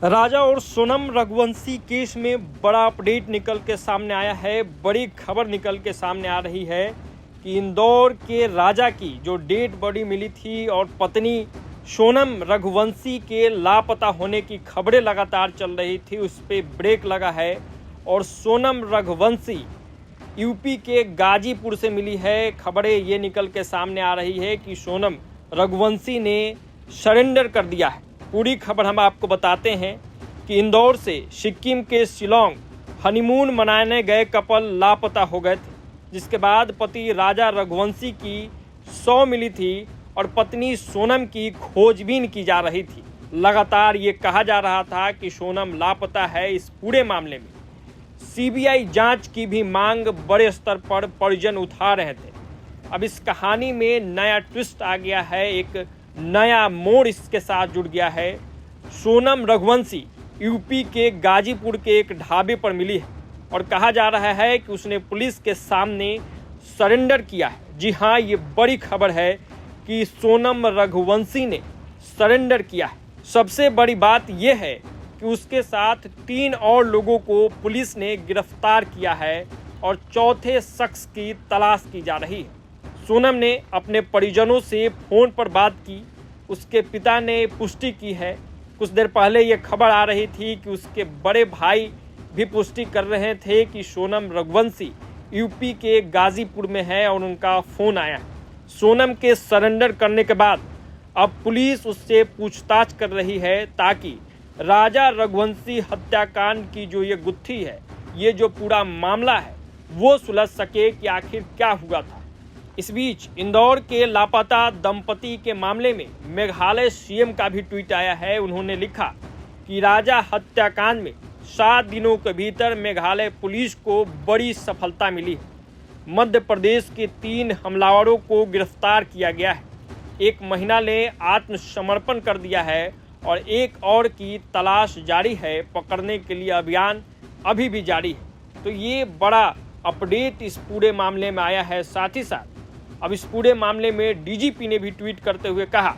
राजा और सोनम रघुवंशी केस में बड़ा अपडेट निकल के सामने आया है। बड़ी खबर निकल के सामने आ रही है कि इंदौर के राजा की जो डेड बॉडी मिली थी और पत्नी सोनम रघुवंशी के लापता होने की खबरें लगातार चल रही थी, उस पर ब्रेक लगा है। और सोनम रघुवंशी यूपी के गाजीपुर से मिली है। खबरें ये निकल के सामने आ रही है कि सोनम रघुवंशी ने सरेंडर कर दिया है। पूरी खबर हम आपको बताते हैं कि इंदौर से सिक्किम के शिलोंग हनीमून मनाने गए कपल लापता हो गए थे, जिसके बाद पति राजा रघुवंशी की 100 मिली थी और पत्नी सोनम की खोजबीन की जा रही थी। लगातार ये कहा जा रहा था कि सोनम लापता है। इस पूरे मामले में सीबीआई जांच की भी मांग बड़े स्तर पर परिजन उठा रहे थे। अब इस कहानी में नया ट्विस्ट आ गया है, एक नया मोड़ इसके साथ जुड़ गया है। सोनम रघुवंशी यूपी के गाजीपुर के एक ढाबे पर मिली है और कहा जा रहा है कि उसने पुलिस के सामने सरेंडर किया है। जी हाँ, ये बड़ी खबर है कि सोनम रघुवंशी ने सरेंडर किया है। सबसे बड़ी बात यह है कि उसके साथ 3 और लोगों को पुलिस ने गिरफ्तार किया है और चौथे शख्स की तलाश की जा रही है। सोनम ने अपने परिजनों से फ़ोन पर बात की, उसके पिता ने पुष्टि की है। कुछ देर पहले ये खबर आ रही थी कि उसके बड़े भाई भी पुष्टि कर रहे थे कि सोनम रघुवंशी यूपी के गाजीपुर में है और उनका फ़ोन आया। सोनम के सरेंडर करने के बाद अब पुलिस उससे पूछताछ कर रही है ताकि राजा रघुवंशी हत्याकांड की जो ये गुत्थी है, ये जो पूरा मामला है, वो सुलझ सके कि आखिर क्या हुआ था। इस बीच इंदौर के लापता दंपति के मामले में मेघालय सीएम का भी ट्वीट आया है। उन्होंने लिखा कि राजा हत्याकांड में 7 दिनों के भीतर मेघालय पुलिस को बड़ी सफलता मिली है। मध्य प्रदेश के 3 हमलावरों को गिरफ्तार किया गया है। एक महिला ने आत्मसमर्पण कर दिया है और एक और की तलाश जारी है। पकड़ने के लिए अभियान अभी भी जारी है। तो ये बड़ा अपडेट इस पूरे मामले में आया है। साथ ही साथ अब इस पूरे मामले में डीजीपी ने भी ट्वीट करते हुए कहा,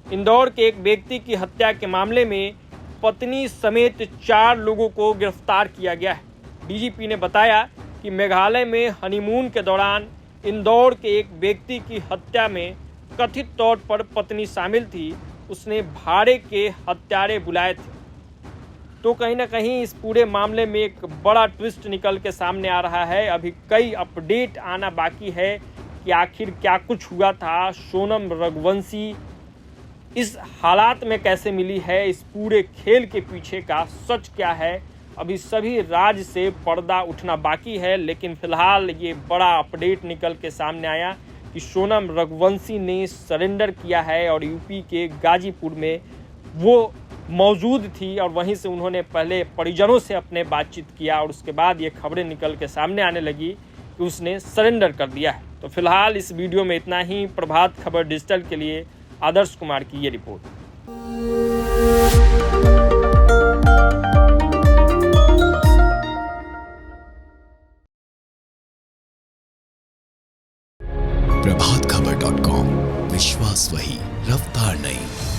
इंदौर के एक व्यक्ति की हत्या के मामले में पत्नी समेत 4 लोगों को गिरफ्तार किया गया है। डीजीपी ने बताया कि मेघालय में हनीमून के दौरान इंदौर के एक व्यक्ति की हत्या में कथित तौर पर पत्नी शामिल थी। उसने भाड़े के हत्यारे बुलाए थे। तो कहीं ना कहीं इस पूरे मामले में एक बड़ा ट्विस्ट निकल के सामने आ रहा है। अभी कई अपडेट आना बाकी है कि आखिर क्या कुछ हुआ था, सोनम रघुवंशी इस हालात में कैसे मिली है, इस पूरे खेल के पीछे का सच क्या है। अभी सभी राज से पर्दा उठना बाकी है, लेकिन फिलहाल ये बड़ा अपडेट निकल के सामने आया कि सोनम रघुवंशी ने सरेंडर किया है और यूपी के गाजीपुर में वो मौजूद थी और वहीं से उन्होंने पहले परिजनों से अपने बातचीत किया और उसके बाद ये खबरें निकल के सामने आने लगी कि उसने सरेंडर कर दिया है। तो फिलहाल इस वीडियो में इतना ही। प्रभात खबर डिजिटल के लिए आदर्श कुमार की ये रिपोर्ट। प्रभातखबर.com, विश्वास वही, रफ्तार नहीं।